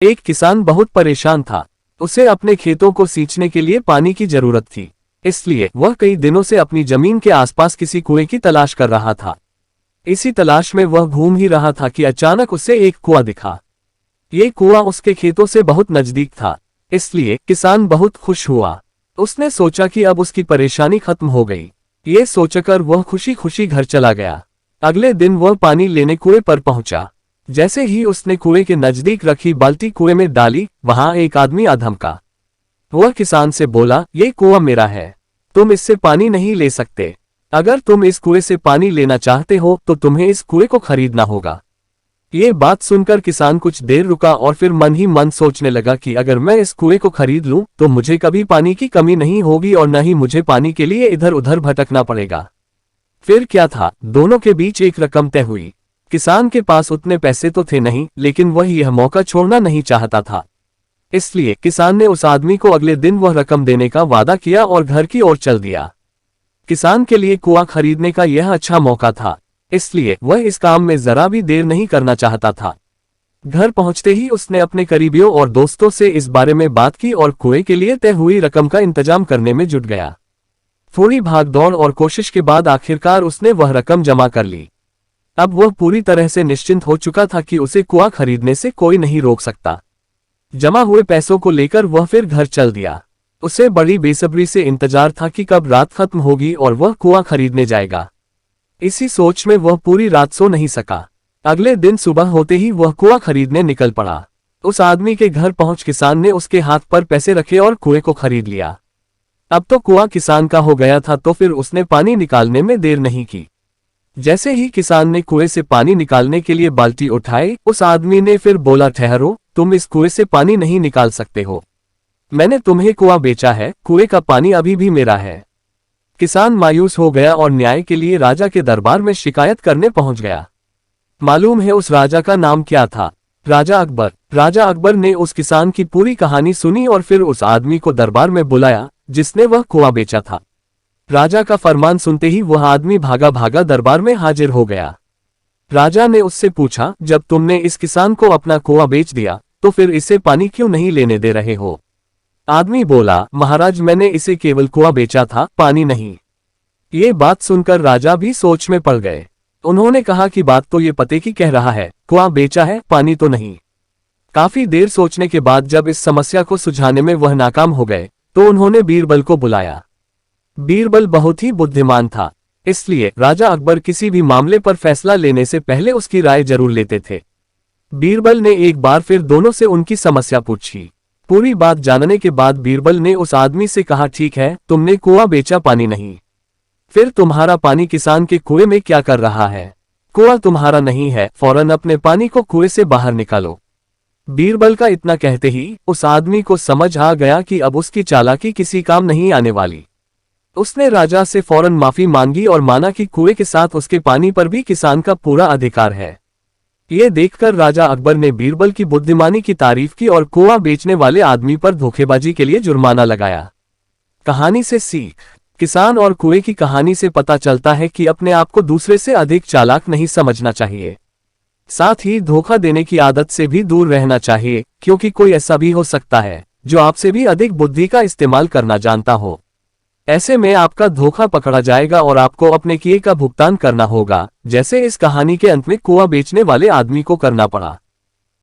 एक किसान बहुत परेशान था। उसे अपने खेतों को सींचने के लिए पानी की जरूरत थी, इसलिए वह कई दिनों से अपनी जमीन के आसपास किसी कुएं की तलाश कर रहा था। इसी तलाश में वह घूम ही रहा था कि अचानक उसे एक कुआं दिखा। ये कुआं उसके खेतों से बहुत नजदीक था, इसलिए किसान बहुत खुश हुआ। उसने सोचा कि अब उसकी परेशानी खत्म हो गई। ये सोचकर वह खुशी खुशी घर चला गया। अगले दिन वह पानी लेने कुएं पर पहुंचा। जैसे ही उसने कुएं के नजदीक रखी बाल्टी कुएं में डाली, वहां एक आदमी आ धमका। वह किसान से बोला, ये कुआं मेरा है, तुम इससे पानी नहीं ले सकते। अगर तुम इस कुएं से पानी लेना चाहते हो तो तुम्हें इस कुएं को खरीदना होगा। ये बात सुनकर किसान कुछ देर रुका और फिर मन ही मन सोचने लगा कि अगर मैं इस कुएं को खरीद लूं तो मुझे कभी पानी की कमी नहीं होगी और न ही मुझे पानी के लिए इधर उधर भटकना पड़ेगा। फिर क्या था, दोनों के बीच एक रकम तय हुई। किसान के पास उतने पैसे तो थे नहीं, लेकिन वह यह मौका छोड़ना नहीं चाहता था। इसलिए किसान ने उस आदमी को अगले दिन वह रकम देने का वादा किया और घर की ओर चल दिया। किसान के लिए कुआं खरीदने का यह अच्छा मौका था, इसलिए वह इस काम में जरा भी देर नहीं करना चाहता था। घर पहुंचते ही उसने अपने करीबियों और दोस्तों से इस बारे में बात की और कुएं के लिए तय हुई रकम का इंतजाम करने में जुट गया। थोड़ी भागदौड़ और कोशिश के बाद आखिरकार उसने वह रकम जमा कर ली। अब वह पूरी तरह से निश्चिंत हो चुका था कि उसे कुआं खरीदने से कोई नहीं रोक सकता। जमा हुए पैसों को लेकर वह फिर घर चल दिया। उसे बड़ी बेसब्री से इंतजार था कि कब रात खत्म होगी और वह कुआं खरीदने जाएगा। इसी सोच में वह पूरी रात सो नहीं सका। अगले दिन सुबह होते ही वह कुआं खरीदने निकल पड़ा। उस आदमी के घर पहुंच किसान ने उसके हाथ पर पैसे रखे और कुएं को खरीद लिया। अब तो कुआं किसान का हो गया था, तो फिर उसने पानी निकालने में देर नहीं की। जैसे ही किसान ने कुएं से पानी निकालने के लिए बाल्टी उठाई, उस आदमी ने फिर बोला, ठहरो, तुम इस कुएं से पानी नहीं निकाल सकते हो। मैंने तुम्हें कुआं बेचा है, कुएं का पानी अभी भी मेरा है। किसान मायूस हो गया और न्याय के लिए राजा के दरबार में शिकायत करने पहुंच गया। मालूम है उस राजा का नाम क्या था? राजा अकबर। राजा अकबर ने उस किसान की पूरी कहानी सुनी और फिर उस आदमी को दरबार में बुलाया जिसने वह कुआं बेचा था। राजा का फरमान सुनते ही वह आदमी भागा भागा दरबार में हाजिर हो गया। राजा ने उससे पूछा, जब तुमने इस किसान को अपना कुआं बेच दिया तो फिर इसे पानी क्यों नहीं लेने दे रहे हो? आदमी बोला, महाराज, मैंने इसे केवल कुआं बेचा था, पानी नहीं। ये बात सुनकर राजा भी सोच में पड़ गए। उन्होंने कहा कि बात तो ये पते की कह रहा है, कुआं बेचा है, पानी तो नहीं। काफी देर सोचने के बाद जब इस समस्या को सुलझाने में वह नाकाम हो गए तो उन्होंने बीरबल को बुलाया। बीरबल बहुत ही बुद्धिमान था, इसलिए राजा अकबर किसी भी मामले पर फैसला लेने से पहले उसकी राय जरूर लेते थे। बीरबल ने एक बार फिर दोनों से उनकी समस्या पूछी। पूरी बात जानने के बाद बीरबल ने उस आदमी से कहा, ठीक है, तुमने कुआं बेचा, पानी नहीं। फिर तुम्हारा पानी किसान के कुएं में क्या कर रहा है? कुआं तुम्हारा नहीं है, फौरन अपने पानी को कुएं से बाहर निकालो। बीरबल का इतना कहते ही उस आदमी को समझ आ गया कि अब उसकी चालाकी किसी काम नहीं आने वाली। उसने राजा से फौरन माफी मांगी और माना कि कुएं के साथ उसके पानी पर भी किसान का पूरा अधिकार है। ये देखकर राजा अकबर ने बीरबल की बुद्धिमानी की तारीफ की और कुआं बेचने वाले आदमी पर धोखेबाजी के लिए जुर्माना लगाया। कहानी से सीख। किसान और कुएं की कहानी से पता चलता है कि अपने आप को दूसरे से अधिक चालाक नहीं समझना चाहिए। साथ ही धोखा देने की आदत से भी दूर रहना चाहिए, क्योंकि कोई ऐसा भी हो सकता है जो आपसे भी अधिक बुद्धि का इस्तेमाल करना जानता हो। ऐसे में आपका धोखा पकड़ा जाएगा और आपको अपने किए का भुगतान करना होगा, जैसे इस कहानी के अंत में कुआं बेचने वाले आदमी को करना पड़ा।